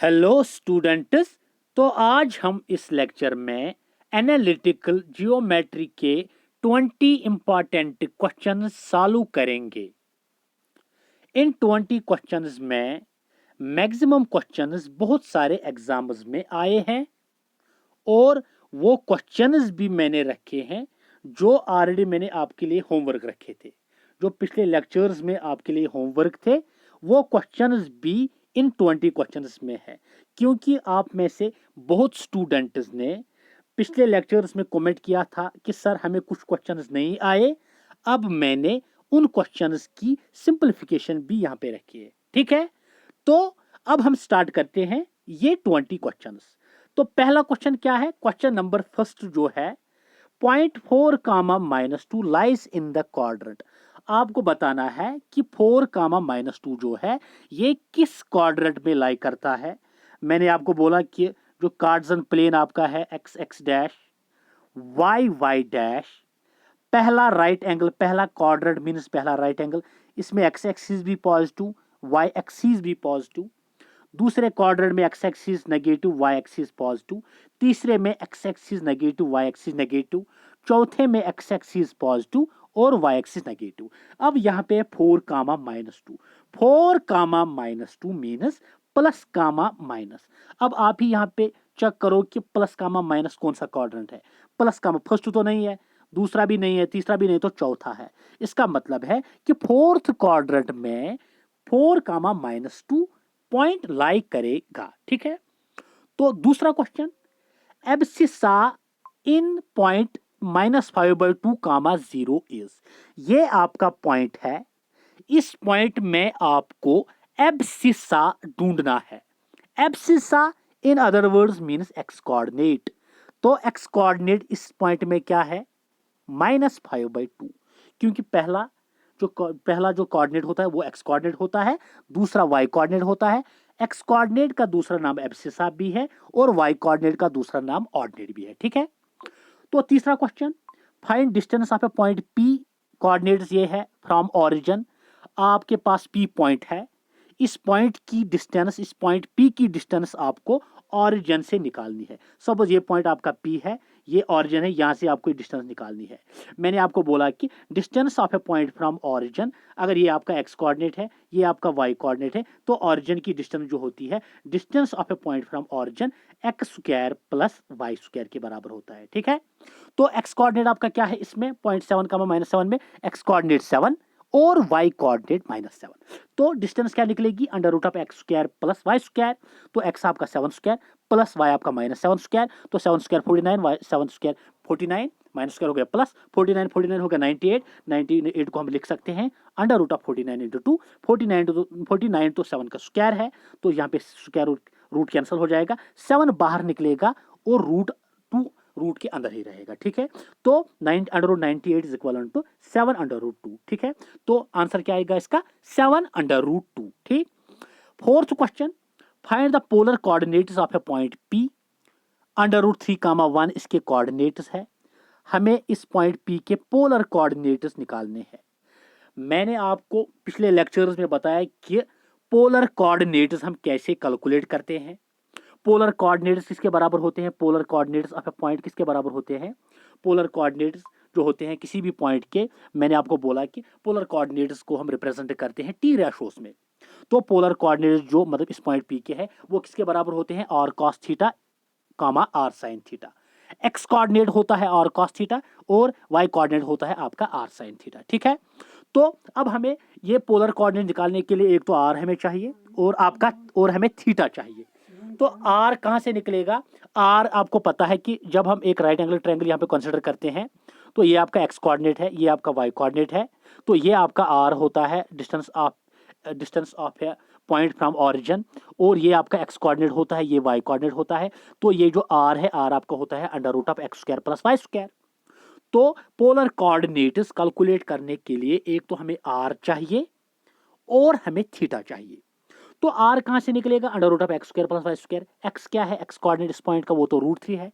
Hello students. तो आज हम इस लेक्चर में एनालिटिकल जियोमेट्री के 20 इंपॉर्टेंट क्वेश्चंस सॉल्व करेंगे। इन 20 क्वेश्चंस में मैक्सिमम क्वेश्चंस बहुत सारे एग्जाम्स में आए हैं और वो क्वेश्चंस भी मैंने रखे हैं जो ऑलरेडी मैंने आपके लिए होमवर्क रखे थे। जो पिछले लेक्चर्स में आपके लिए होमवर्क थे वो क्वेश्चंस भी इन 20 क्वेश्चंस में है, क्योंकि आप में से बहुत स्टूडेंट्स ने पिछले लेक्चर्स में कमेंट किया था कि सर हमें कुछ क्वेश्चंस नहीं आए। अब मैंने उन क्वेश्चंस की सिंपलीफिकेशन भी यहाँ पे रखी है, ठीक है। तो अब हम स्टार्ट करते हैं ये 20 क्वेश्चंस। तो पहला क्वेश्चन क्या है? क्वेश्चन नंबर फर्स्ट जो है, point 4 comma -2 lies in the quadrant. आपको बताना है कि 4 कामा -2 जो है ये किस क्वाड्रेंट में लाई करता है। मैंने आपको बोला कि जो कार्टेशियन प्लेन आपका है x x dash y y dash, पहला राइट एंगल, पहला क्वाड्रेंट मींस पहला राइट एंगल, इसमें एक्स एक्सिस भी पॉजिटिव वाई एक्सिस भी पॉजिटिव, दूसरे क्वाड्रेंट में x axis negative y axis positive, तीसरे में x axis negative y axis negative, चौथे में एक्स एक्सिस पॉजिटिव और वाई एक्सिस नेगेटिव। अब यहाँ पे 4 comma -2, 4 comma -2 मीनस plus comma minus. अब आप ही यहाँ पे चेक करो कि प्लस कामा माइनस कौन सा क्वाड्रेंट है। प्लस कामा फर्स्ट तो नहीं है, दूसरा भी नहीं है, तीसरा भी नहीं, तो चौथा है। इसका मतलब है कि फोर्थ क्वाड्रेंट में 4 कामा -2 पॉइंट लाई करेगा, ठीक है। तो दूसरा question, abscissa in point -5/2 comma 0 is. ये आपका पॉइंट है। इस पॉइंट में आपको एब्सिसा ढूंढना है। Abscissa in other words means x coordinate. तो एक्स कोऑर्डिनेट इस पॉइंट में क्या है? -5/2, क्योंकि पहला जो कोऑर्डिनेट होता है वो एक्स कोऑर्डिनेट होता है, दूसरा वाई कोऑर्डिनेट होता है। एक्स कोऑर्डिनेट का दूसरा नाम एब्सिसा भी है और वाई कोऑर्डिनेट का दूसरा नाम ऑर्डिनेट भी है, ठीक है। तो तीसरा question, find distance of a point P. Coordinates ये है फ्रॉम ओरिजिन। आपके पास पी पॉइंट है, इस पॉइंट की डिस्टेंस, इस पॉइंट पी की डिस्टेंस आपको ऑरिजिन से निकालनी है। सपोज ये पॉइंट आपका पी है, ये ऑरिजिन है, यहां से आपको डिस्टेंस निकालनी है। मैंने आपको बोला कि distance of a point from origin, अगर ये आपका एक्स कोऑर्डिनेट है, ये आपका वाई कोऑर्डिनेट है, तो ऑरिजिन की डिस्टेंस जो होती है, distance of a point from origin x square plus y square के बराबर होता है, ठीक है। तो एक्स कोऑर्डिनेट आपका क्या है इसमें? 0.7 का -7 में एक्स कोऑर्डिनेट 7 और y कोऑर्डिनेट -7। तो डिस्टेंस क्या निकलेगी? √(x² + y²। तो x आपका 7² प्लस y आपका -7²। तो 7² 49, y 7² 49, -² हो गया प्लस 49, 49 हो गया 98। 98 को हम लिख सकते हैं √49 × 2। 49 तो 7 का स्क्वायर है, तो यहाँ पे स्क्वायर रूट कैंसिल हो जाएगा, 7 बाहर निकलेगा और √2 रूट के अंदर ही रहेगा, ठीक है। तो 9 √98 इज इक्वल टू 7 √2, ठीक है। तो आंसर क्या आएगा इसका? 7 √2, ठीक। Fourth question, find the polar coordinates of a point P। √3, 1 इसके कोऑर्डिनेट्स है। हमें इस पॉइंट P के पोलर कोऑर्डिनेट्स निकालने हैं। मैंने आपको पिछले लेक्चर्स में बताया कि पोलर कोऑर्डिनेट्स हम कैसे कैलकुलेट करते हैं। पोलर कोऑर्डिनेट्स किसके बराबर होते हैं? Polar coordinates of a point किसके बराबर होते हैं? पोलर कोऑर्डिनेट्स जो होते हैं किसी भी पॉइंट के, मैंने आपको बोला कि पोलर कोऑर्डिनेट्स को हम रिप्रेजेंट करते हैं टी रेशोस में। तो पोलर कोऑर्डिनेट्स जो मतलब इस पॉइंट पी के है वो किसके बराबर होते हैं? r cos थीटा कामा r sin theta. X coordinate होता है r cos थीटा और y कोऑर्डिनेट होता है आपका r sin थीटा, ठीक है। तो अब हमें ये पोलर कोऑर्डिनेट निकालने के लिए एक तो r हमें चाहिए और हमें थीटा चाहिए। तो r कहां से निकलेगा? r आपको पता है कि जब हम एक राइट एंगल ट्रायंगल यहां पे कंसीडर करते हैं तो ये आपका x कोऑर्डिनेट है, ये आपका y कोऑर्डिनेट है। तो ये आपका r होता है distance of a point from origin, और ये आपका x कोऑर्डिनेट होता है, ये y कोऑर्डिनेट होता है। तो ये जो r है, r आपका होता है √(x² + y²। तो पोलर कोऑर्डिनेट्स कैलकुलेट करने के लिए एक तो हमें r चाहिए और हमें थीटा चाहिए। तो r कहां से निकलेगा? √(x² + y²। x क्या है? x कोऑर्डिनेट इस पॉइंट का वो तो √3 है।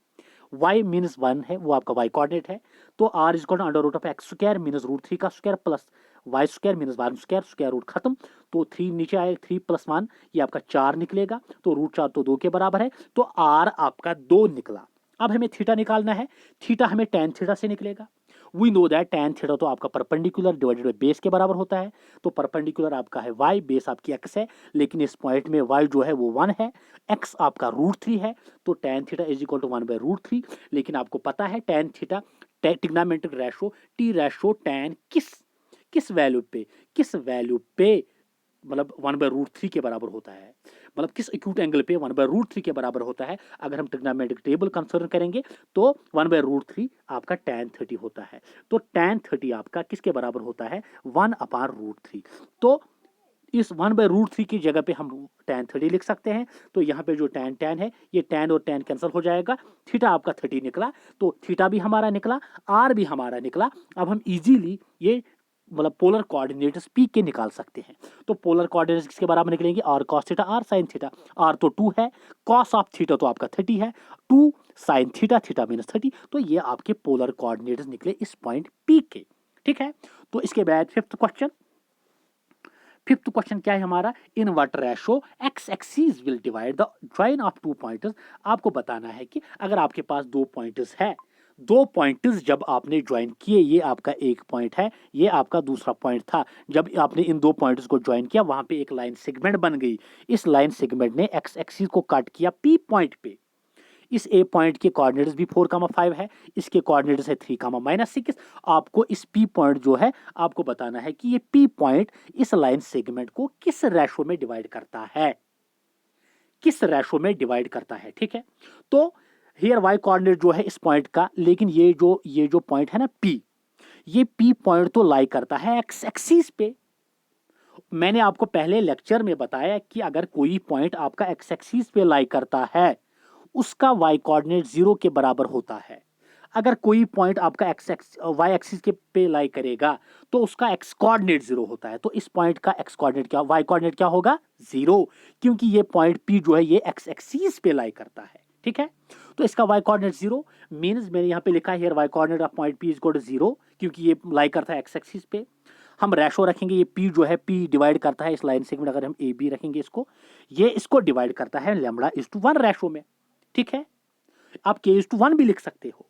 y मीन्स 1 है, वो आपका y कोऑर्डिनेट है, तो r is equal to under root of x square means root 3 का square plus y square means 1 square, square root खत्म, तो 3 नीचे आए, 3 प्लस 1 ये आपका 4 निकलेगा, तो रूट 4 तो 2 के बराबर है, तो r आपका 2 निकला। अब हमें थीटा निकालना है, थीटा हमें tan थीटा से निकलेगा। We know that tan theta तो आपका परपेंडिकुलर डिवाइडेड बाय बेस के बराबर होता है, तो परपेंडिकुलर आपका है y, बेस आपकी x है, लेकिन इस पॉइंट में y जो है वो 1 है, x आपका रूट 3 है, तो tan theta is equal to 1 by root 3। लेकिन आपको पता है tan theta trigonometric ratio t ratio tan किस वैल्यू पे मतलब 1 बाय रूट 3 के बराबर होता है, मतलब किस एक्यूट एंगल पे 1 बाय रूट 3 के बराबर होता है। अगर हम ट्रिग्नोमेट्रिक टेबल कंसिडर करेंगे तो 1 बाय रूट 3 आपका tan 30 होता है, तो tan 30 आपका किसके बराबर होता है, 1 अपान रूट 3। तो इस 1 बाय रूट 3 की जगह पे हम tan 30 लिख सकते हैं, तो यहाँ पे जो tan है ये tan और tan कैंसिल हो जाएगा, थीटा आपका 30 निकला, तो थीटा भी हमारा निकला, r भी हमारा निकला। अब हम इजीली ये मतलब पोलर कोऑर्डिनेट्स पी के निकाल सकते हैं, तो पोलर कोऑर्डिनेट्स किसके बराबर निकलेंगे, r cos theta r sin theta, r तो 2 है, cos ऑफ थीटा तो आपका 30 है, 2 sin थीटा, थीटा माइनस 30, तो ये आपके पोलर कोऑर्डिनेट्स निकले इस पॉइंट पी के। ठीक है, तो इसके बाद फिफ्थ क्वेश्चन क्या है हमारा, in what ratio x axis will divide the join of two points. आपको बताना है कि अगर आपके पास दो पॉइंट्स है, दो पॉइंट्स जब आपने ज्वाइन किए, ये आपका एक पॉइंट है, ये आपका दूसरा पॉइंट था, जब आपने इन दो पॉइंट्स को ज्वाइन किया वहां पे एक लाइन सेगमेंट बन गई, इस लाइन सेगमेंट ने एक्स एक्सिस को कट किया पी पॉइंट पे। इस ए पॉइंट के कोऑर्डिनेट्स भी 4,5 है, इसके कोऑर्डिनेट्स है 3,-6। आपको इस पी पॉइंट जो है आपको बताना है कि ये पी पॉइंट इस लाइन सेगमेंट को किस रेशो में डिवाइड करता है, किस रेशो में डिवाइड करता है। ठीक है, तो हियर वाई कोऑर्डिनेट जो है इस पॉइंट का, लेकिन ये जो पॉइंट है ना पी, ये पी पॉइंट तो लाई करता है एक्स एक्सिस पे। मैंने आपको पहले लेक्चर में बताया कि अगर कोई पॉइंट आपका एक्स एक्सिस पे लाई करता है उसका वाई कोऑर्डिनेट 0 के बराबर होता है। अगर कोई पॉइंट आपका वाई एक्सिस के पे लाई करेगा तो उसका एक्स कोऑर्डिनेट 0 होता है, तो इस पॉइंट का एक्स कोऑर्डिनेट क्या, वाई कोऑर्डिनेट क्या होगा 0, क्योंकि ये पॉइंट पी जो है ये एक्स एक्सिस पे लाई करता है। ठीक है, तो इसका वाई कोऑर्डिनेट 0 मींस मैंने यहाँ पे लिखा है y coordinate of point p is equal to 0, क्योंकि ये लाई करता है एक्स एक्सिस पे। हम रेशो रखेंगे, ये पी जो है पी डिवाइड करता है इस लाइन सेगमेंट, अगर हम ए बी रखेंगे इसको, ये इसको डिवाइड करता है लैम्बडा इज टू 1 रेशो में। ठीक है, आप k इज टू 1 भी लिख सकते हो।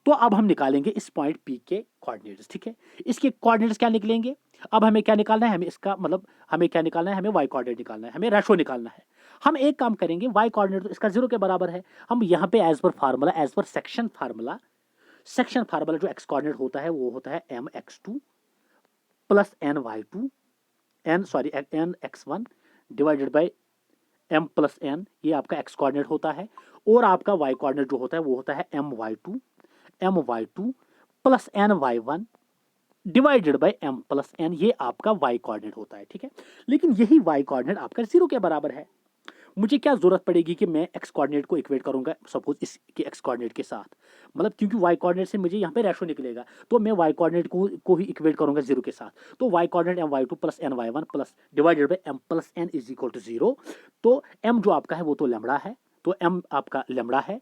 तो अब हम निकालेंगे इस पॉइंट P के कोऑर्डिनेट्स। ठीक है, इसके कोऑर्डिनेट्स क्या निकलेंगे, अब हमें क्या निकालना है, हमें इसका मतलब हमें क्या निकालना है, हमें y कोऑर्डिनेट निकालना है, हमें रेशो निकालना है। हम एक काम करेंगे, y कोऑर्डिनेट तो इसका 0 के बराबर है, हम यहाँ पे as per formula, as per section formula जो x कोऑर्डिनेट होता है वो होता है mx2 plus ny2 nx1 divided by m plus n, ये आपका x कोऑर्डिनेट होता है, और आपका y कोऑर्डिनेट जो होता है वो होता है my2 plus ny1 divided by m plus n, ये आपका y कोऑर्डिनेट होता है। ठीक है, लेकिन यही y कोऑर्डिनेट आपका 0 के बराबर है। मुझे क्या जरूरत पड़ेगी कि मैं x कोऑर्डिनेट को इक्वेट करूंगा सपोज इसके x कोऑर्डिनेट के साथ, मतलब क्योंकि y कोऑर्डिनेट से मुझे यहाँ पे रेशो निकलेगा, तो मैं y कोऑर्डिनेट को ही इक्वेट करूंगा 0 के साथ, तो y coordinate my2 plus ny1 plus divided by m plus n is equal to 0। तो m जो आपका है वो तो लैम्बडा है, तो m आपका लैम्बडा है,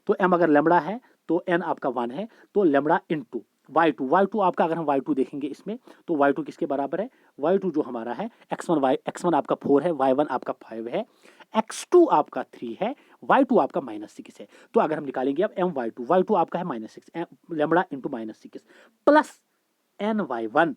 तो m अगर लैम्बडा है तो n आपका 1 है, तो लैम्बडा इनटू y2 आपका, अगर हम y2 देखेंगे इसमें तो y2 किसके बराबर है, y2 जो हमारा है x1 आपका 4 है, y1 आपका 5 है, x2 आपका 3 है, y2 आपका -6 है। तो अगर हम निकालेंगे अब y2 आपका है -6 lambda into -6 plus ny1,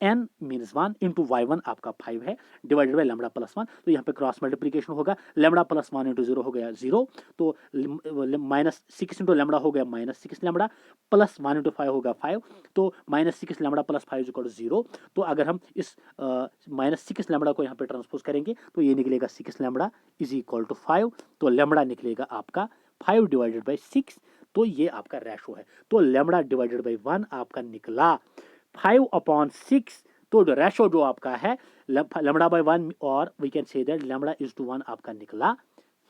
n means 1 into y1 आपका 5 है डिवाइडेड बाई लैम्बडा प्लस 1, तो यहाँ पे क्रॉस मल्टीप्लीकेशन होगा, लैम्बडा प्लस 1 इंटू 0 हो गया 0, तो -6 इंटू लैम्बडा हो गया -6 लैम्बडा प्लस 1 इंटू 5 होगा 5, तो -6 लैम्बडा प्लस 5 इक्वल टू 0। तो अगर हम इस -6 लैम्बडा को यहाँ पे ट्रांसपोज करेंगे तो ये निकलेगा 6 लैम्बडा इज इक्वल टू 5, तो लैम्बडा निकलेगा आपका 5 डिवाइडेड बाई 6, तो ये आपका रेशो है, तो लैम्बडा डिवाइडेड बाई 1 आपका निकला 5/6, तो रेशो जो आपका है लैम्बडा बाय 1, और we can say that lambda is to 1 आपका निकला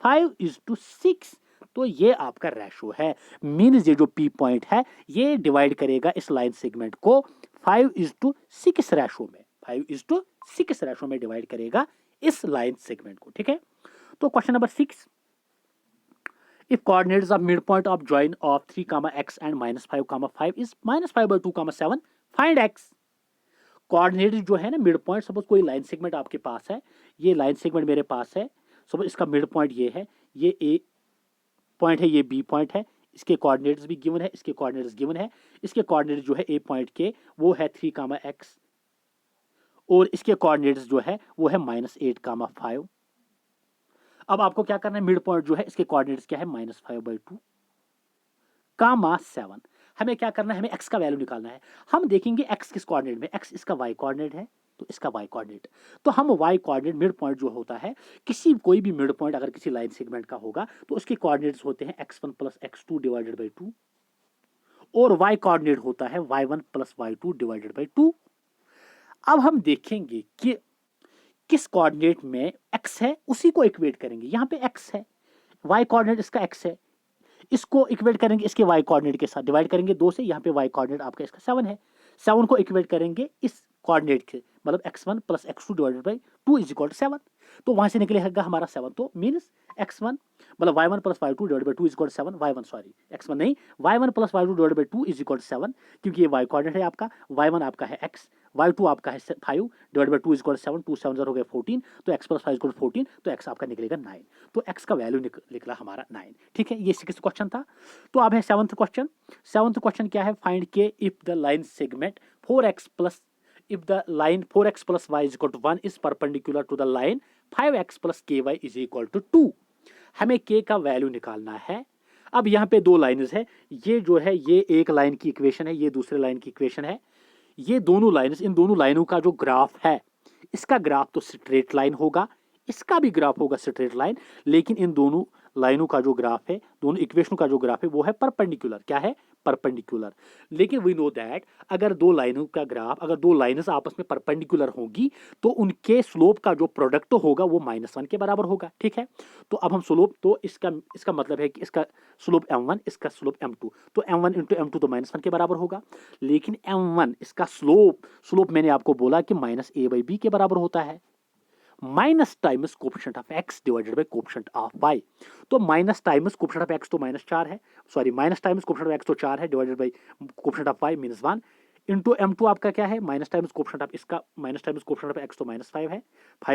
5:6, तो ये आपका रेशो है। मींस ये जो पी पॉइंट है ये डिवाइड करेगा इस लाइन सेगमेंट को 5:6 रेशो में, 5:6 रेशो में डिवाइड करेगा इस लाइन सेगमेंट को। ठीक है, तो question number 6, if coordinates of midpoint of join of 3 comma x and minus 5 comma 5 is minus 5 by 2 comma 7, find x. Coordinate जो है ना मिड पॉइंट, सपोज कोई लाइन सेगमेंट आपके पास है, ये लाइन सेगमेंट मेरे पास है, सपोज इसका मिड पॉइंट ये है, ये ए पॉइंट है, ये बी पॉइंट है, इसके कोऑर्डिनेट्स भी गिवन है, इसके कोऑर्डिनेट्स गिवन है, इसके कोऑर्डिनेट जो है ए पॉइंट के वो है 3 कामा एक्स और इसके कोऑर्डिनेट्स जो है वो है माइनस 8 कामा 5। अब आपको क्या करना है, मिड पॉइंट जो है इसके कोऑर्डिनेट्स क्या है माइनस 5 बाई 2 कामा 7। हमें क्या करना है, हमें x का वैल्यू निकालना है। हम देखेंगे x किस कोऑर्डिनेट में, x इसका y कोऑर्डिनेट है तो इसका y कोऑर्डिनेट, तो हम y कोऑर्डिनेट मिड पॉइंट जो होता है, किसी कोई भी मिड पॉइंट अगर किसी लाइन सेगमेंट का होगा तो उसके कोऑर्डिनेट्स होते हैं x1 plus x2 divided by 2 और y कोऑर्डिनेट होता है y1 plus y2 divided by 2। अब हम देखेंगे कि किस कोऑर्डिनेट में x है उसी को इक्वेट करेंगे। यहाँ पे x है, y कोऑर्डिनेट इसका x है, इसको इक्वेट करेंगे इसके y कोऑर्डिनेट के साथ, डिवाइड करेंगे 2 से, यहाँ पे y कोऑर्डिनेट आपका इसका 7 है, 7 को इक्वेट करेंगे इस कोऑर्डिनेट के, मतलब x1 plus x2 divided by 2 is equal to 7, तो वहां से निकलेगा हमारा 7, तो मीन्स x1 मतलब y1 plus y2 divided by 2 is equal to 7, y1 sorry x1 नहीं, y1 plus y2 divided by 2 is equal to 7, क्योंकि ये y कोऑर्डिनेट है आपका, y1 आपका है x, y2 आपका है 5 divided by 2 is equal to 7, 2 7 हो गया 14, तो x plus 5 is equal to 14, तो x आपका निकलेगा 9, तो x का वैल्यू निकला हमारा 9। ठीक है, ये 6th क्वेश्चन था। तो अब है 7th क्वेश्चन। 7th क्वेश्चन क्या है, फाइंड के if the line segment 4x plus if the line 4x plus y is equal to 1 is perpendicular to the line 5x plus ky is equal to 2। हमें k का value निकालना है। अब यहाँ पे दो लाइन्स है, ये जो है ये एक लाइन की इक्वेशन है, ये दूसरे लाइन की इक्वेशन है। ये दोनों लाइन्स, इन दोनों लाइनों का जो ग्राफ है, इसका ग्राफ तो स्ट्रेट लाइन होगा, इसका भी ग्राफ होगा स्ट्रेट लाइन, लेकिन इन दोनों लाइनों का जो ग्राफ है, दोनों इक्वेशनों का जो ग्राफ है वो है परपेंडिकुलर। क्या है, परपेंडिकुलर। लेकिन वी नो दैट अगर दो लाइनों का ग्राफ, अगर दो लाइन्स आपस में परपेंडिकुलर होगी तो उनके स्लोप का जो प्रोडक्ट होगा वो -1 के बराबर होगा। ठीक है, तो अब हम स्लोप, तो इसका मतलब है कि इसका स्लोप m1, इसका स्लोप m2, तो m1 इंटू m2 तो -1 के बराबर होगा। लेकिन m1 इसका स्लोप मैंने आपको बोला कि -a/b के बराबर होता है, minus times coefficient of x divided by coefficient of y। तो minus times coefficient of x तो -4 है, sorry minus times coefficient of x तो 4 है, divided bye coefficient of y -1 into m2 आपका क्या है, माइनस टाइम्स कोफिशिएंट ऑफ इसका minus times coefficient of x तो -5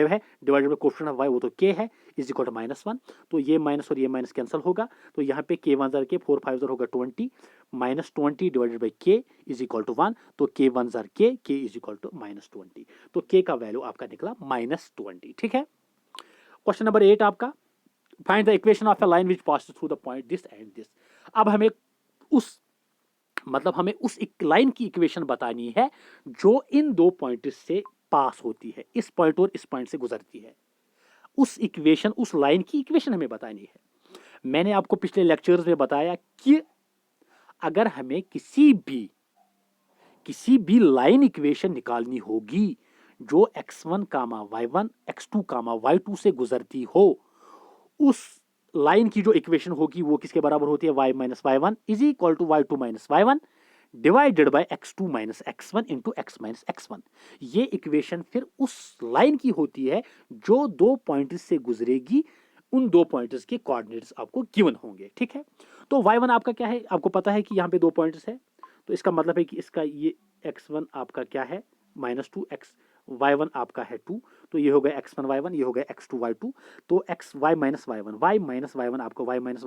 है divided bye coefficient of y वो तो k है इज इक्वल टू -1। तो ये माइनस और ये माइनस कैंसिल होगा, तो यहाँ पे k 1 जार k, 4 5 जार होगा 20, -20 divided by k is equal to 1, तो k 1 जार k इज इक्वल टू -20, तो k का वैल्यू आपका निकला -20। ठीक है, क्वेश्चन नंबर 8 आपका, find the equation of a line which passes through the point this and this. अब हमें हमें उस लाइन की इक्वेशन बतानी है जो इन दो पॉइंट से पास होती है, इस पॉइंट और इस पॉइंट से गुजरती है। उस इक्वेशन, उस लाइन की इक्वेशन हमें बतानी है। मैंने आपको पिछले लेक्चर्स में बताया कि अगर हमें किसी भी लाइन इक्वेशन निकालनी होगी जो x1 कामा y1 x2 कामा y2 से गुजरती हो, उस लाइन की जो इक्वेशन होगी वो किसके बराबर होती है, y minus y1 is equal to y2 minus y1 divided by x2 minus x1 into x minus x1। ये इक्वेशन फिर उस लाइन की होती है जो दो पॉइंट्स से गुजरेगी, उन दो पॉइंट्स के कोऑर्डिनेट्स आपको गिवन होंगे। ठीक है, तो y1 आपका क्या है, आपको पता है कि यहाँ पे दो पॉइंट्स है, तो इसका मतलब है कि इसका ये x1 आपका क्या है -2, y1 आपका है 2, तो ये हो गया x1 y1, ये हो गया x2 y2, तो y माइनस y1 आपका y माइनस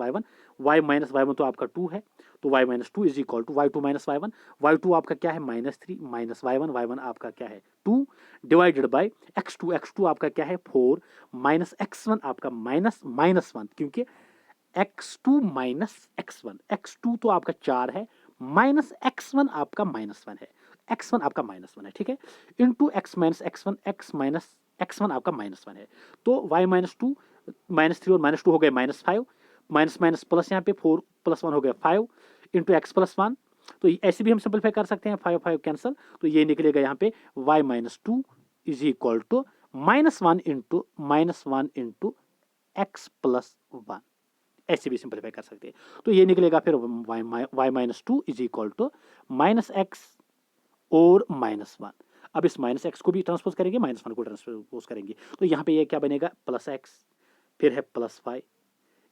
y1 तो आपका 2 है, तो y minus 2 is equal to y2 minus y1 आपका क्या है -3 माइनस y1 आपका क्या है 2 डिवाइडेड बाय x2 आपका क्या है 4 माइनस x1 आपका -1, क्योंकि x2 माइनस x1 तो आपका 4 है, माइनस x1 आपका -1 है, x1 आपका -1 है। ठीक है, इंटू x माइनस x1 आपका -1 है, तो y माइनस 2 -3 और -2 हो गए -5, माइनस प्लस यहाँ पे 4 + 1 हो गया 5 इंटू x + 1, तो ऐसे भी हम सिंपलीफाई कर सकते हैं, 5 कैंसिल, तो ये निकलेगा यहाँ पे y minus 2 is equal to -1 into x + 1, ऐसे भी सिंपलीफाई कर सकते हैं। तो ये निकलेगा फिर y minus 2 is equal to -x और -1। अब इस -x को भी ट्रांसपोज करेंगे, -1 को ट्रांसपोज करेंगे, तो यहाँ पे ये क्या बनेगा +x, फिर है +y,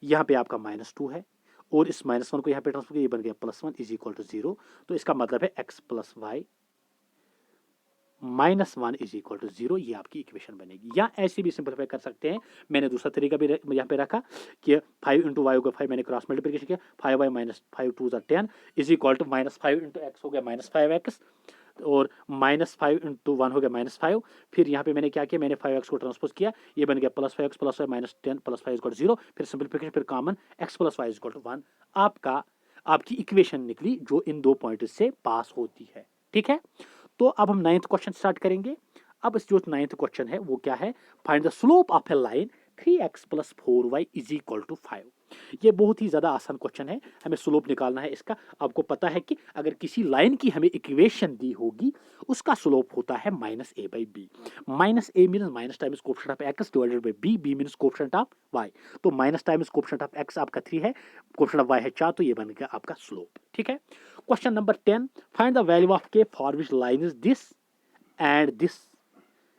यहाँ पे आपका -2 है और इस -1 को यहाँ पे ट्रांसफर किया, ये बन गया +1 इज इक्वल टू 0। तो इसका मतलब है x plus y -1 is equal to 0, ये आपकी इक्वेशन बनेगी। या ऐसे भी सिंपलीफाई कर सकते हैं, मैंने दूसरा तरीका भी यहाँ पे रखा कि 5 इंटू वाई होगा 5, मैंने क्रॉस मल्टीप्लिकेशन किया, 5y minus 5 2 10 is equal to -5 into x हो गया -5x और -5 इंटू 1 हो गया -5। फिर यहाँ पे मैंने क्या किया, मैंने 5x को ट्रांसपोज किया, ये बन गया +5x plus y -10 plus 5 equal to 0। फिर सिंपलीफिकेशन, फिर common x plus y equal to 1। आपकी इक्वेशन निकली जो इन दो पॉइंट से पास होती है। ठीक है, तो अब हम 9th क्वेश्चन स्टार्ट करेंगे। अब इस जो 9th क्वेश्चन है वो क्या है, find the slope of a line 3x plus 4y is equal to 5। ये बहुत ही ज्यादा आसान क्वेश्चन है, हमें स्लोप निकालना है इसका। आपको पता है कि अगर किसी लाइन की हमें इक्वेशन दी होगी उसका स्लोप होता है -a/b। -a means minus times coefficient of x divided by b means coefficient of y। तो minus times coefficient of x आपका 3 है, कोएफिशिएंट ऑफ y है 4, तो ये बन गया आपका स्लोप। ठीक है, question number 10, find the value of k for which line is this and this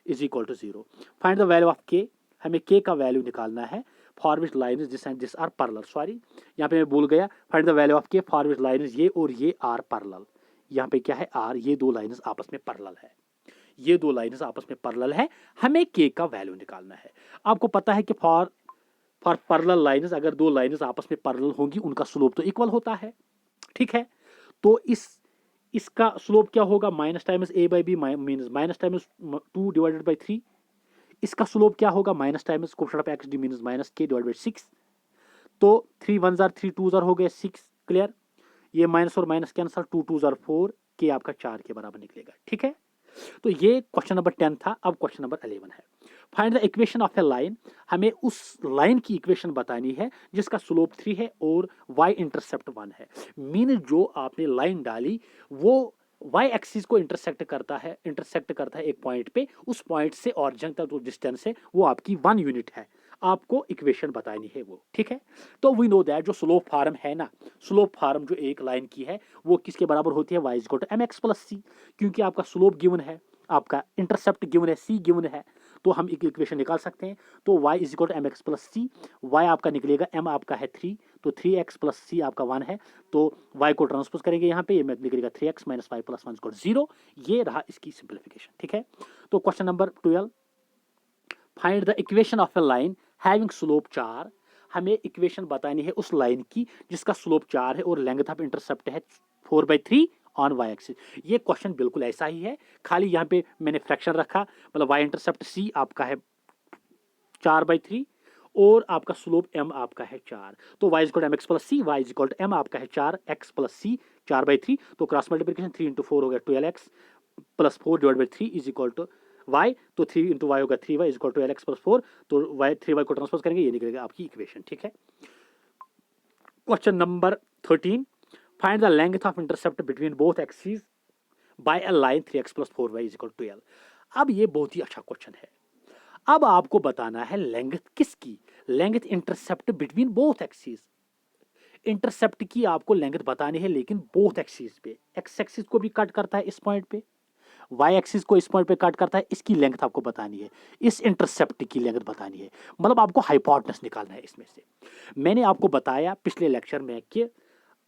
is equal to 0। Find the value of k, हमें k का वैल्यू निकालना है for which line is this and this are parallel. Sorry, यहाँ पे मैं भूल गया, find the value of k for which line is ये और ये आर पैरेलल। यहाँ पे क्या है, आर, ये दो लाइन्स आपस में पैरेलल है, ये दो लाइन्स आपस में पैरेलल है, हमें k का वैल्यू निकालना है। आपको पता है कि फॉर पैरेलल लाइन्स, अगर दो लाइन्स आपस में पैरेलल होंगी उनका स्लोप तो इक्वल होता है। ठीक है, तो इसका स्लोप क्या होगा, minus times a by b means minus times 2 divided by 3। इसका स्लोप क्या होगा, minus times coefficient of x d means minus k divided by 6। तो 3 1 जार 3 2 जार हो गए 6, क्लियर। ये माइनस और माइनस कैंसल, 2 2 जार 4, k आपका 4 के बराबर निकलेगा। ठीक है, तो ये क्वेश्चन नंबर 10 था। अब क्वेश्चन नंबर 11 है, find the equation of a line. हमें उस लाइन की इक्वेशन बतानी है जिसका स्लोप 3 है और y इंटरसेप्ट 1 है। मीन जो आपने लाइन डाली वो y एक्सिस को इंटरसेक्ट करता है एक पॉइंट पे, उस पॉइंट से ऑरिजिन तक जो डिस्टेंस है वो आपकी 1 यूनिट है, आपको इक्वेशन बतानी है वो। ठीक है, तो वी नो दैट जो स्लोप फार्म है ना, स्लोप फार्म जो एक लाइन की है वो किसके बराबर होती है, y is equal to mx plus c। क्योंकि आपका स्लोप गिवन है, आपका इंटरसेप्ट गिवन है, c गिवन है, तो हम एक इक्वेशन निकाल सकते हैं। तो y is equal to mx plus c, y आपका निकलेगा, m आपका है 3, तो 3x प्लस c आपका 1 है, तो y को ट्रांसपोज करेंगे यहाँ पे, ये निकलेगा 3x माइनस 5 प्लस 1 इक्वल 0। ये रहा इसकी सिंप्लीफिकेशन। ठीक है, तो question number 12, find the equation of a line having slope 4। हमें इक्वेशन बतानी है उस लाइन की जिसका स्लोप 4 है और लेंथ ऑफ इंटरसेप्ट है 4/3 ऑन y एक्सिस। ये क्वेश्चन बिल्कुल ऐसा ही है, खाली यहाँ पे मैंने फ्रैक्शन रखा, मतलब y इंटरसेप्ट c आपका है 4/3 और आपका स्लोप m आपका है 4। तो y equal to mx plus c, y equal to m आपका है 4x प्लस c 4/3। तो क्रॉस मल्टीप्लिकेशन 3 इंटू 4 हो गया 12x plus 4 divide by 3 is equal to y। तो 3 इंटू वाई होगा 3y is equal to lx plus 4। तो y 3y को transpose करेंगे, ये निकलेगा आपकी इक्वेशन। ठीक है, question number 13, find the length of intercept between both axis by a line 3x plus 4y is equal to 12। अब ये बहुत ही अच्छा क्वेश्चन है। अब आपको बताना है लेंथ किसकी, length intercept between both axis. Intercept की आपको लेंथ बतानी है, लेकिन बोथ एक्सिस पे, एक्स एक्सिस को भी कट करता है इस पॉइंट पे, वाई एक्सिस को इस पॉइंट पे कट करता है, इसकी लेंथ आपको बतानी है, इस इंटरसेप्ट की लेंथ बतानी है, मतलब आपको हाइपोटेनस निकालना है इसमें से। मैंने आपको बताया पिछले लेक्चर में कि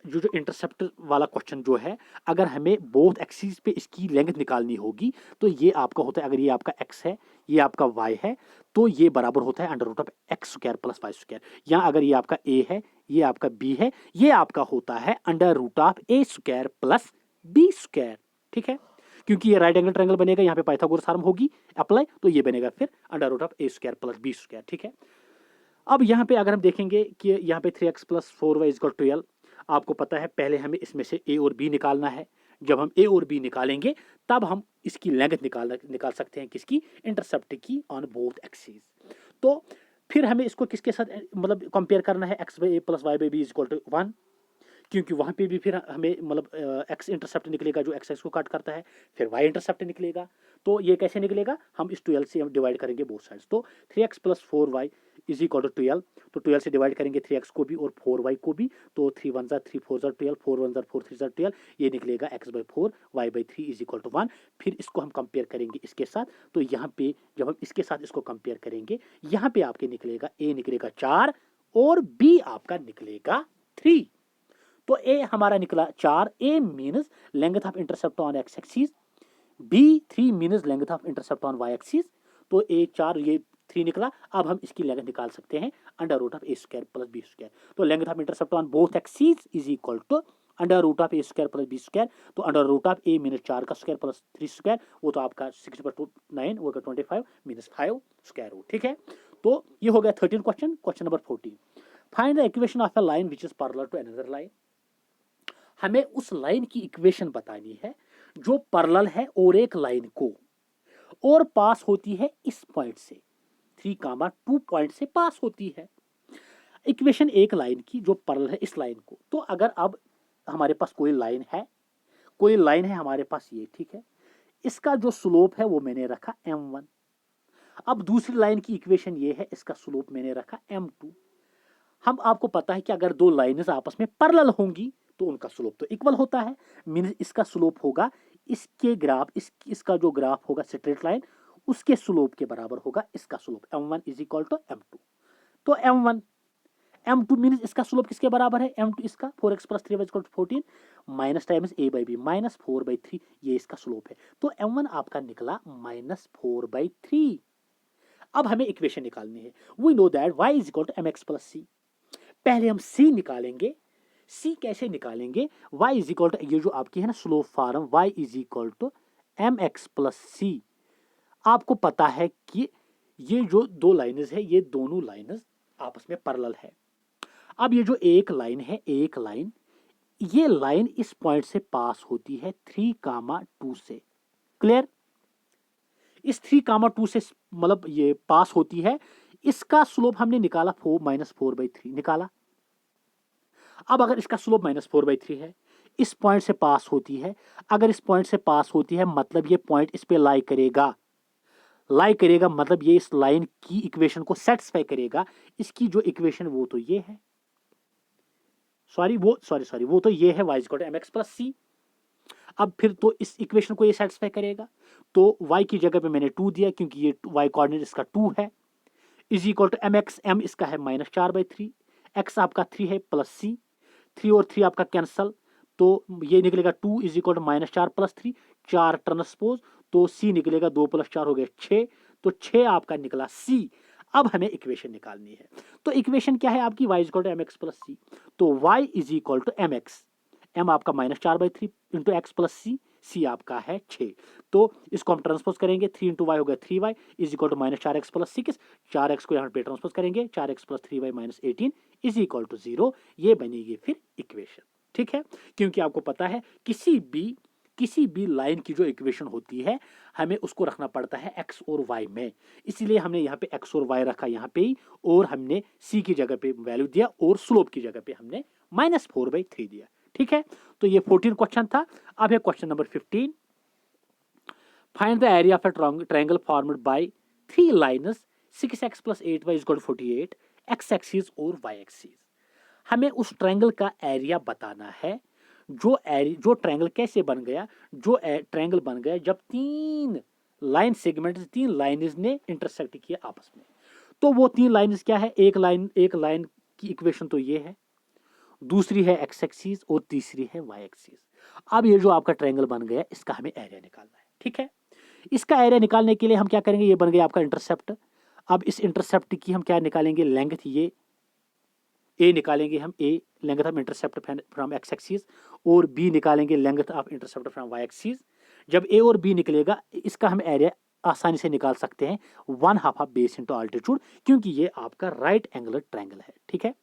जो इंटरसेप्ट वाला क्वेश्चन जो है, अगर हमें बोथ एक्सिस पे इसकी लेंथ निकालनी होगी तो ये आपका होता है, अगर ये आपका x है, ये आपका y है, तो ये बराबर होता है under root of x square plus y square. या अगर ये आपका a है, ये आपका b है, ये आपका होता है under root of a square plus b square. ठीक है, क्योंकि ये राइट एंगल ट्रायंगल बनेगा, यहाँ पे पाइथागोरस थ्योरम होगी अप्लाई, तो ये बनेगा फिर under root of a square plus b square. ठीक है, अब यहाँ पे अगर हम देखेंगे कि यहाँ पे 3x plus 4y is equal to 12, आपको पता है पहले हमें इसमें से a और b निकालना है। जब हम a और b निकालेंगे तब हम इसकी लेंथ निकाल सकते हैं, किसकी, इंटरसेप्ट की ऑन बोथ एक्सिस। तो फिर हमें इसको किसके साथ मतलब कंपेयर करना है, x by a plus y by b is equal to 1, क्योंकि वहाँ पे भी फिर हमें मतलब एक्स इंटरसेप्ट निकलेगा जो एक्स एक्स को कट करता है, फिर वाई इंटरसेप्ट निकलेगा। तो ये कैसे निकलेगा, हम इस 12 से हम डिवाइड करेंगे बोथ साइड्स। तो 3x plus 4y is equal to 12, तो 12 से डिवाइड करेंगे 3x को भी और 4y को भी, तो 3 1 3 4 12, 4 1 4 3 12, ये निकलेगा x by 4 y by 3 is equal to 1। फिर इसको हम कंपेयर करेंगे इसके साथ, तो यहाँ पे जब हम इसके साथ इसको कंपेयर करेंगे, यहाँ पे आपके निकलेगा a निकलेगा 4 और बी आपका निकलेगा 3। तो ए हमारा निकला 4, A means length of intercept on X axis, B 3 means length of intercept on Y axis. तो ए 4 ये 3 निकला। अब हम इसकी लेंथ निकाल सकते हैं under root of A square plus B square. तो length of intercept on both axis is equal to under root of A square plus B square. तो under root of A means 4 का square plus 3 square, वो तो आपका 6/9 वो 25 means 5 square root. ठीक है, तो ये हो गया 13 question. Question number 14, find the equation of a line which is parallel to another line. हमें उस लाइन की इक्वेशन बतानी है जो पैरेलल है और एक लाइन को, और पास होती है इस पॉइंट से, 3, 2 पॉइंट से पास होती है। इक्वेशन एक लाइन की जो पैरेलल है इस लाइन को। तो अगर अब हमारे पास कोई लाइन है हमारे पास ये, ठीक है, इसका जो स्लोप है वो मैंने रखा m1। अब दूसरी लाइन की इक्वेशन ये है, इसका स्लोप मैंने रखा m2। हम आपको पता है कि अगर दो लाइन्स आपस में पैरेलल होंगी तो उनका स्लोप तो इक्वल होता है। मींस इसका स्लोप होगा इसके ग्राफ, इसका जो ग्राफ होगा स्ट्रेट लाइन, उसके स्लोप के बराबर होगा इसका slope m1 is equal to m2। तो m2 मीन्स इसका स्लोप किसके बराबर है, m2 इसका 4x plus 3y equal to 14 minus times a by b minus 4/3, ये इसका स्लोप है। तो m1 आपका निकला -4/3। अब हमें इक्वेशन निकालनी है। We know that y is equal to mx plus c। पहले हम c निकालेंगे। c कैसे निकालेंगे, y इज इक्वल टू, ये जो आपकी है ना slope form, y is equal to mx plus c। आपको पता है कि ये जो दो लाइन्स है, ये दोनों लाइन्स आपस में पैरेलल है। अब ये जो एक लाइन है, एक लाइन, ये लाइन इस पॉइंट से पास होती है 3, 2 से। क्लियर, इस 3, 2 से मतलब ये पास होती है। इसका स्लोप हमने निकाला -4/3 निकाला। अब अगर इसका स्लोप -4/3 है, इस पॉइंट से पास होती है, अगर इस पॉइंट से पास होती है मतलब ये पॉइंट इस पे लाई करेगा, मतलब ये इस लाइन की इक्वेशन को सेटिस्फाई करेगा। इसकी जो इक्वेशन वो तो ये है, वो तो ये है y is equal to mx plus c। अब फिर तो इस इक्वेशन को ये सेटिस्फाई करेगा। तो y की जगह पे मैंने 2 दिया क्योंकि ये y कोऑर्डिनेट इसका 2 है, is equal to mx, m इसका है -4/3, x आपका 3 है प्लस c, 3 और 3 आपका कैंसल, तो ये निकलेगा 2 is equal to -4 plus 3, 4 transpose, तो c निकलेगा 2 + 4 हो गया 6, तो 6 आपका निकला c। अब हमें इक्वेशन निकालनी है। तो इक्वेशन क्या है आपकी, y is equal to mx plus c। तो y is equal to mx, m आपका -4/3 इंटू एक्स प्लस c आपका है 6। तो इसको हम ट्रांसपोज करेंगे, 3 इंटू वाई हो गया 3y is equal to -4x plus 6, 4x को यहाँ पे ट्रांसपोज करेंगे, 4x plus 3y minus 18 is equal to 0। ये बनेगी फिर इक्वेशन। ठीक है, क्योंकि आपको पता है किसी भी लाइन की जो इक्वेशन होती है हमें उसको रखना पड़ता है x और y में, इसीलिए हमने यहाँ पे x और y रखा यहाँ पे ही, और हमने c की जगह पे वैल्यू दिया और स्लोप की जगह पे हमने -4/3 दिया। ठीक है, तो ये 14 क्वेश्चन था। अब है question number 15, find the area of a triangle formed by 3 lines 6x plus 8y is equal to 48, x axis और y एक्सिस। हमें उस ट्रायंगल का एरिया बताना है। जो ट्रायंगल कैसे बन गया, जो ट्रायंगल बन गया जब 3 लाइन सेगमेंट, 3 लाइन्स ने इंटरसेक्ट किए आपस में। तो वो 3 लाइन्स क्या है, एक लाइन की इक्वेशन तो ये है, दूसरी है x एक्सिस और तीसरी है y एक्सिस। अब ये जो आपका ट्रायंगल बन गया, इसका हमें एरिया निकालना है। ठीक है, इसका एरिया निकालने के लिए हम क्या करेंगे, ये बन गया आपका इंटरसेप्ट। अब इस इंटरसेप्ट की हम क्या निकालेंगे, लेंथ, ये a निकालेंगे हम, a length of intercept from x axis, और b निकालेंगे length of intercept from y axis. जब a और b निकलेगा, इसका हम एरिया आसानी से निकाल सकते हैं 1/2 ऑफ बेस इंटू अल्टीट्यूड, क्योंकि ये आपका राइट एंगुलर ट्रायंगल है। ठीक है,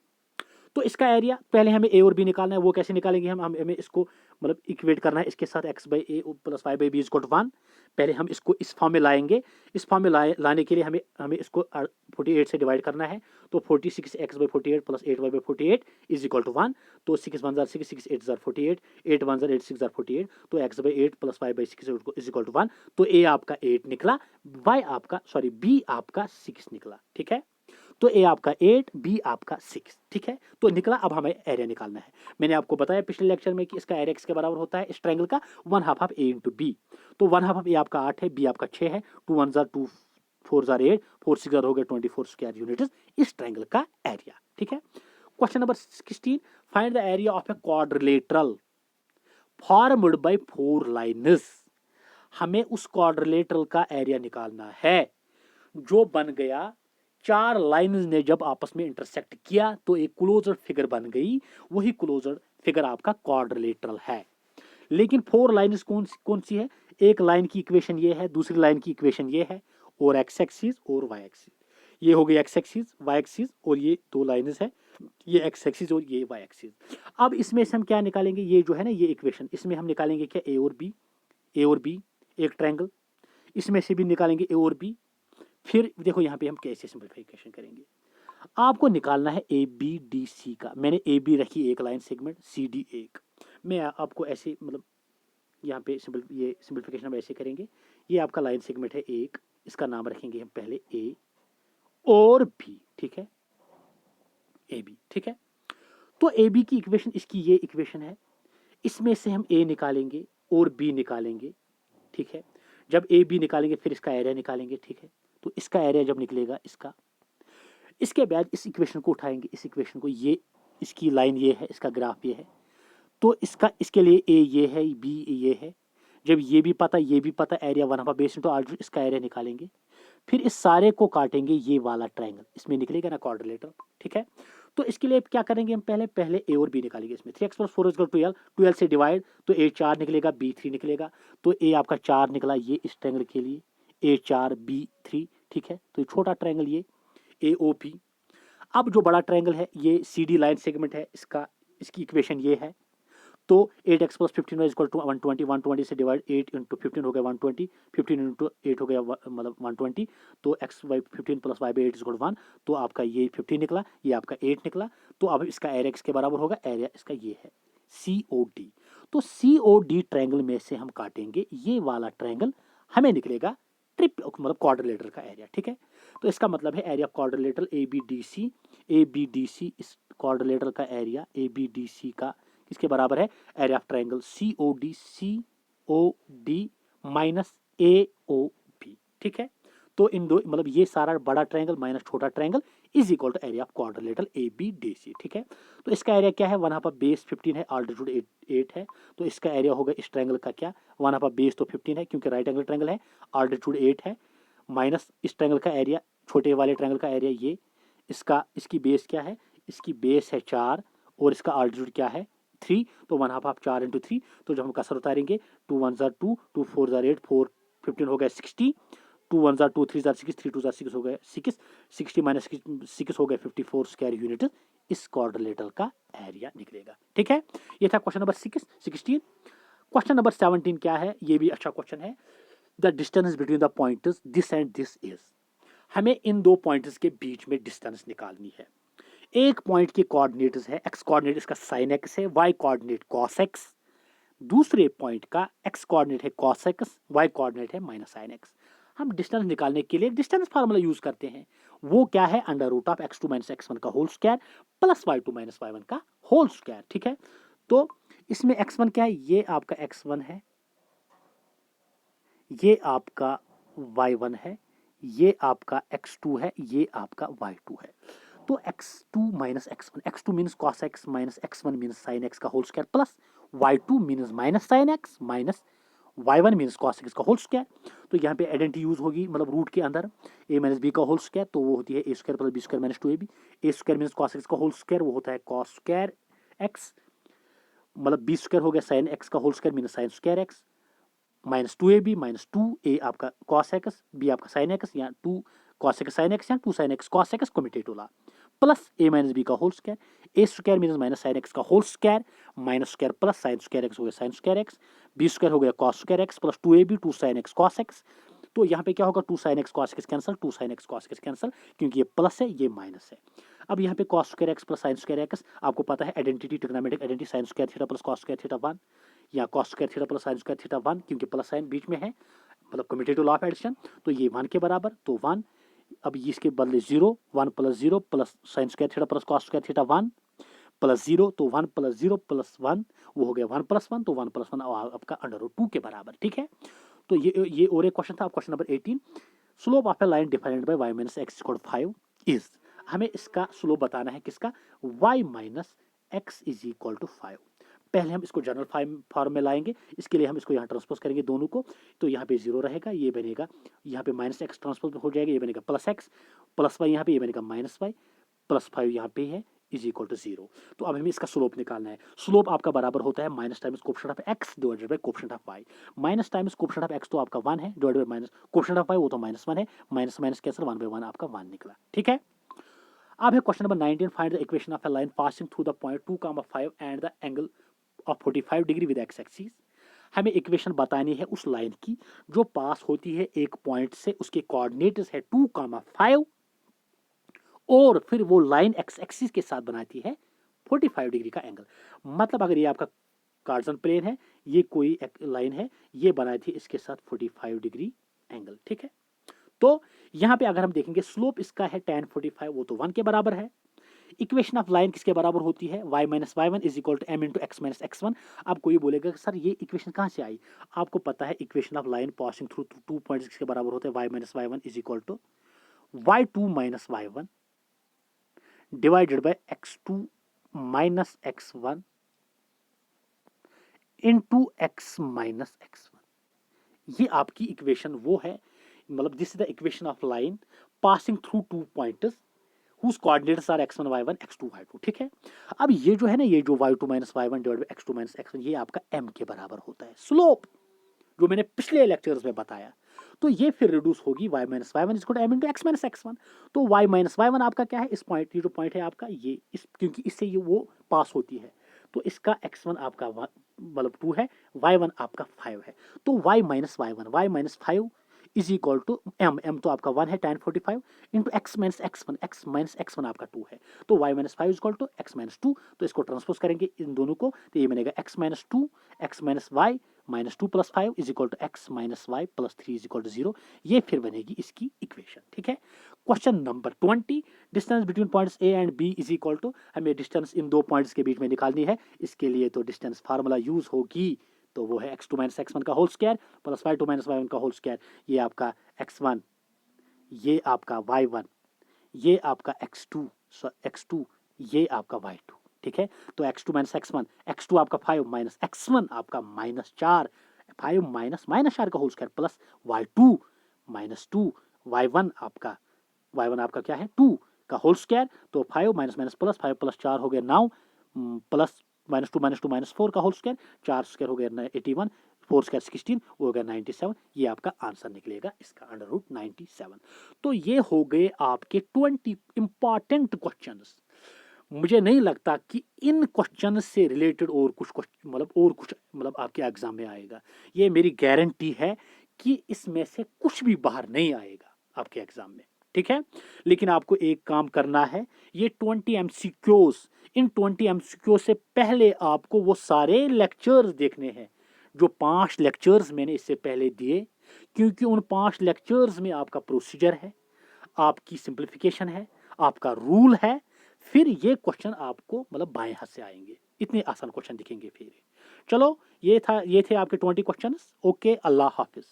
तो इसका एरिया पहले हमें a और b निकालना है। वो कैसे निकालेंगे, हमें इसको मतलब इक्वेट करना है इसके साथ, x/a plus y/b is equal to 1। पहले हम इसको इस फॉर्म में लाएंगे। इस फॉर्म में लाने के लिए हमें इसको 48 से डिवाइड करना है। तो 46x/48 plus 8y/48 is equal to 1। तो 6 1 6, 6 8 48, 8 1 8 6 48, तो x/8 plus y/6 is equal to 1। तो a आपका 8 निकला, b आपका 6 निकला। ठीक है, तो a आपका 8, b आपका 6। ठीक है, तो निकला। अब हमें एरिया निकालना है। मैंने आपको बताया पिछले लेक्चर में कि इसका एरिया x के बराबर होता है इस ट्रायंगल का 1/2 ऑफ a इंटू b। तो 1/2 ऑफ a आपका 8 है, b आपका 6 है, 2 1 2 4 जार 8, 4 6 जार हो गया 24 स्क्वायर यूनिट्स इस ट्रायंगल का एरिया। ठीक है। Question number 16, find the area of a quadrilateral formed by 4 lines. हमें उस क्वाड्रिलेटरल का एरिया निकालना है जो बन गया 4 लाइन्स ने जब आपस में इंटरसेक्ट किया तो एक क्लोज्ड फिगर बन गई, वही क्लोज्ड फिगर आपका क्वाड्रिलेटरल है। लेकिन 4 लाइन्स कौन सी है? एक लाइन की इक्वेशन ये है, दूसरी लाइन की इक्वेशन ये है, और एक्स एक्सिस और वाई एक्सिस। ये हो गई एक्स एक्सिस, वाई एक्सिस, और ये 2 लाइन्स है, ये एक्स एक्सिस और ये वाई एक्सिस। अब इसमें से हम क्या निकालेंगे? ये जो है ना ये इक्वेशन, इसमें हम निकालेंगे क्या? ए और बी, ए और बी एक ट्रायंगल, इसमें से भी निकालेंगे ए और बी। फिर देखो यहाँ पे हम कैसे सिंपलीफिकेशन करेंगे। आपको निकालना है ए बी डी सी का। मैंने ए बी रखी एक लाइन सेगमेंट, सी डी एक। मैं आपको ऐसे मतलब यहाँ पे ये सिंपलीफिकेशन हम ऐसे करेंगे। ये आपका लाइन सेगमेंट है एक, इसका नाम रखेंगे हम पहले ए और बी। ठीक है, ए बी। ठीक है, तो ए बी की इक्वेशन इसकी ये इक्वेशन है, इसमें से हम ए निकालेंगे और बी निकालेंगे। ठीक है, जब ए बी निकालेंगे फिर इसका एरिया निकालेंगे। ठीक है, तो इसका एरिया जब निकलेगा इसका, इसके बाद इस इक्वेशन को उठाएंगे, इस इक्वेशन को, ये इसकी लाइन ये है, इसका ग्राफ ये है, तो इसका इसके लिए ए ये है, बी ये है। जब ये भी पता ये भी पता, एरिया 1/बेस इंटू आर, इसका एरिया निकालेंगे। फिर इस सारे को काटेंगे, ये वाला ट्रायंगल इसमें निकलेगा ना क्वाड्रिलेटरल। ठीक है, तो इसके लिए क्या करेंगे हम? पहले ए और बी निकालेंगे। इसमें 3x + 4 = 12, 12 से डिवाइड, तो ए 4 निकलेगा, बी 3 निकलेगा। तो ए आपका 4 निकला ये इस ट्रायंगल के लिए, ए 4 बी 3। ठीक है, तो ये छोटा ट्रायंगल ये ए ओ पी। अब जो बड़ा ट्रायंगल है ये सी डी लाइन सेगमेंट है, इसका इसकी इक्वेशन ये है। तो 8x + 15y = 120, 120 से डिवाइड 8 × 15 हो गया 120, 15 × 8 हो गया मतलब 120। तो x by 15 + y/8 = 1, तो आपका ये 15 निकला, ये आपका 8 निकला। तो अब इसका एरिया किसके बराबर होगा? एरिया इसका ये है COD। तो COD ट्रायंगल में से हम काटेंगे ये वाला ट्रायंगल, हमें निकलेगा मतलब क्वाड्रिलेटरल का एरिया। ठीक है, तो इसका मतलब है एरिया क्वाड्रिलेटरल ABDC, ABDC इस क्वाड्रिलेटरल का एरिया ABDC का किसके बराबर है? Area of triangle COD minus AOB। ठीक है, तो इन दो मतलब ये सारा बड़ा ट्रायंगल माइनस छोटा triangle is equal to area of quadrilateral ABDC। ठीक है, तो इसका एरिया क्या है? 1/बेस 15 है, आल्टीट्यूड 8 है, तो इसका एरिया होगा इस ट्रायंगल का क्या? 1/बेस तो 15 है क्योंकि राइट एंगल ट्रायंगल है, आल्टीट्यूड 8 है, माइनस इस ट्रायंगल का एरिया, छोटे वाले ट्रायंगल का एरिया ये, इसका इसकी बेस क्या है? इसकी बेस है 4 और इसका आल्टीट्यूड क्या है? 3। तो 1/2 4 × 3। तो जब हम कसर उतारेंगे 2 1 = 2, 2 4 = 8, 4 15 हो गया 60, 2 1 = 2, 3 = 6, 3 2 = 6 हो गया 6, 60 माइनस 6 हो गया 54 स्क्वायर यूनिट इस क्वाड्रिलेटरल का एरिया निकलेगा। ठीक है, ये था क्वेश्चन नंबर 16। क्वेश्चन नंबर 17 क्या है? ये भी अच्छा क्वेश्चन है। The distance between the points this and this is. हमें इन दो पॉइंट्स के बीच में डिस्टेंस निकालनी है। एक पॉइंट के कोऑर्डिनेट्स है, एक्स कोऑर्डिनेट इसका sin x है, y कोऑर्डिनेट cos x। दूसरे पॉइंट का x कोऑर्डिनेट है cos x, y कोऑर्डिनेट है -sin x। हम डिस्टेंस निकालने के लिए डिस्टेंस फार्मूला यूज करते हैं, वो क्या है? √(x2 - x1) का whole square plus y2 - y1 का होल स्क्वायर। ठीक है, तो इसमें x1 क्या है? ये आपका x1 है, ये आपका y1 है, ये आपका x2 है, ये आपका y2 है। तो x2 - x1, x2 means cos x minus x1 means sin x का whole square plus y2 means minus sin x minus y1 means cos x का होल स्क्वायर। तो यहाँ पे आइडेंटिटी यूज होगी, मतलब रूट के अंदर a - b का होल स्क्वायर, तो वो होती है a² + b² - 2ab। a² means cos x का होल स्क्वायर, वो होता है cos² x, मतलब b² हो गया sin x का whole square means sin² x -2ab -2a आपका cos x, b आपका sin x, या 2 cos x sin x या 2 sin x cos x commutative law, plus a - b का whole square, a² means minus sin x का whole square, -² plus sin² x हो गया sin² x, b² हो गया cos² x plus 2ab 2 sin x cos x। तो यहाँ पे क्या होगा? 2 sin x cos x cancel, 2 sin x cos x cancel, क्योंकि ये प्लस है ये माइनस है। अब यहाँ पे cos² x plus sin² x, आपको पता है identity, trigonometric identity, sin² theta plus cos² theta 1 या cos² theta plus sin² theta 1, क्योंकि प्लस साइन बीच में है, मतलब कम्यूटेटिव लॉ ऑफ एडिशन, तो ये 1 के बराबर, तो 1। अब इसके बदले 0, 1 + 0 plus sin² theta plus cos² theta 1 plus 0, तो 1 + 0 प्लस 1 वो हो गया 1 + 1, तो 1 + 1 आपका √2 के बराबर। ठीक है, तो ये और एक क्वेश्चन था। Question number 18, slope of a line defined by y minus x equal 5 is, हमें इसका स्लोप बताना है किसका, y minus x is equal to 5। पहले हम इसको जनरल फॉर्म में लाएंगे, इसके लिए हम इसको यहाँ ट्रांसपोज करेंगे दोनों को, तो यहाँ पे 0 रहेगा, ये बनेगा यहाँ पे माइनस एक्स ट्रांसपोज हो जाएगा, ये बनेगा प्लस एक्स, प्लस वाई यहाँ पे, ये बनेगा माइनस वाई, प्लस 5 यहाँ पे है इज इक्वल टू 0। तो अब हमें इसका स्लोप निकालना है। स्लोप आपका बराबर होता है minus times coefficient of x divided by coefficient of y. Minus times coefficient of x तो आपका 1 है, divided by minus coefficient of y वो तो -1 है, माइनस माइनस कैंसिल, 1/1 आपका 1 निकला। ठीक है, अब है question number 19, find the equation of a line passing through the point 2,5 and the angle of 45 degree with x axis. हमें इक्वेशन बतानी है उस लाइन की जो पास होती है एक पॉइंट से, उसके कोऑर्डिनेट्स है 2,5 और फिर वो लाइन एक्स एक्सिस के साथ बनाती है 45 डिग्री का एंगल। मतलब अगर ये आपका कार्टेशियन प्लेन है, ये कोई एक लाइन है, ये बनाई थी इसके साथ 45 डिग्री एंगल। ठीक है, तो यहां पे अगर हम देखेंगे स्लोप इसका है tan 45, वो तो 1 के बराबर है। इक्वेशन ऑफ लाइन किसके बराबर होती है, y minus y one is equal to m into x minus x one. अब कोई बोलेगा कि सर ये इक्वेशन कहाँ से आई, आपको पता है equation of line passing through 2 points किसके बराबर होते हैं, y minus y one is equal to y2 minus y one divided by x2 minus x1 into x minus x1। ये आपकी इक्वेशन वो है, मतलब this is the equation of line passing through 2 points whose coordinates are x1 y1 x2 y2। ठीक है, अब ये जो है ना, ये जो y2 minus y1 divide by x2 minus x1, ये आपका m के बराबर होता है स्लोप, जो मैंने पिछले लेक्चर्स में बताया। तो ये फिर रिड्यूस होगी y minus y one is m into x minus x one. तो y माइनस वाई वन आपका क्या है, इस पॉइंट, ये जो पॉइंट है आपका ये इस, क्योंकि इससे ये वो पास होती है, तो इसका x1 आपका मतलब 2 है, y1 आपका 5 है। तो y minus y one, y minus 5 is equal to m तो आपका 1 है tan 45 into x minus x one आपका 2 है, तो y minus 5 is equal to x minus 2। तो इसको ट्रांसपोज करेंगे इन दोनों को, तो ये बनेगा x minus 2 x minus y minus 2 plus 5 is equal to x minus y plus 3 is equal to 0। ये फिर बनेगी इसकी इक्वेशन। ठीक है, question number 20, distance between points a and b is equal to, हमें डिस्टेंस इन दो पॉइंट्स के बीच में निकालनी है। इसके लिए तो डिस्टेंस फार्मूला यूज होगी, तो वो है x2 माइनस एक्स वन का whole square plus y2 minus y one का होल स्क्वायर। ये आपका x1, ये आपका y1, ये आपका x2, ये आपका y2। ठीक है, तो x2 minus x one, x2 आपका 5 माइनस x1 आपका माइनस 4, 5 माइनस माइनस 4 का whole square plus y2 minus 2, y1 आपका क्या है 2 का होल स्क्वायर, तो 5 माइनस माइनस प्लस 5 प्लस 4 हो गया 9 प्लस माइनस 2 माइनस 4 का होल स्क्वायर, 4 स्क्वायर हो गया 81, 4 स्क्वायर 16 वो हो गया 97। ये आपका आंसर निकलेगा इसका अंडर रूट 97। तो ये हो गए आपके 20 इंपॉर्टेंट क्वेश्चंस। मुझे नहीं लगता कि इन क्वेश्चन से रिलेटेड और कुछ मतलब आपके एग्जाम में आएगा। ये मेरी गारंटी है कि इसमें से कुछ भी बाहर नहीं आएगा आपके एग्जाम में। ठीक है, लेकिन आपको एक काम करना है, ये 20 एमसीक्यूज, इन 20 एमसीक्यू से पहले आपको वो सारे लेक्चर्स देखने हैं जो 5 लेक्चर्स मैंने इससे पहले दिए, क्योंकि उन 5 लेक्चर्स में आपका प्रोसीजर है, आपकी सिंप्लीफिकेशन है, आपका रूल है। फिर ये क्वेश्चन आपको मतलब बाएं हाथ से आएंगे, इतने आसान क्वेश्चन दिखेंगे फिर। चलो, ये थे आपके 20 क्वेश्चंस। ओके, अल्लाह हाफिज।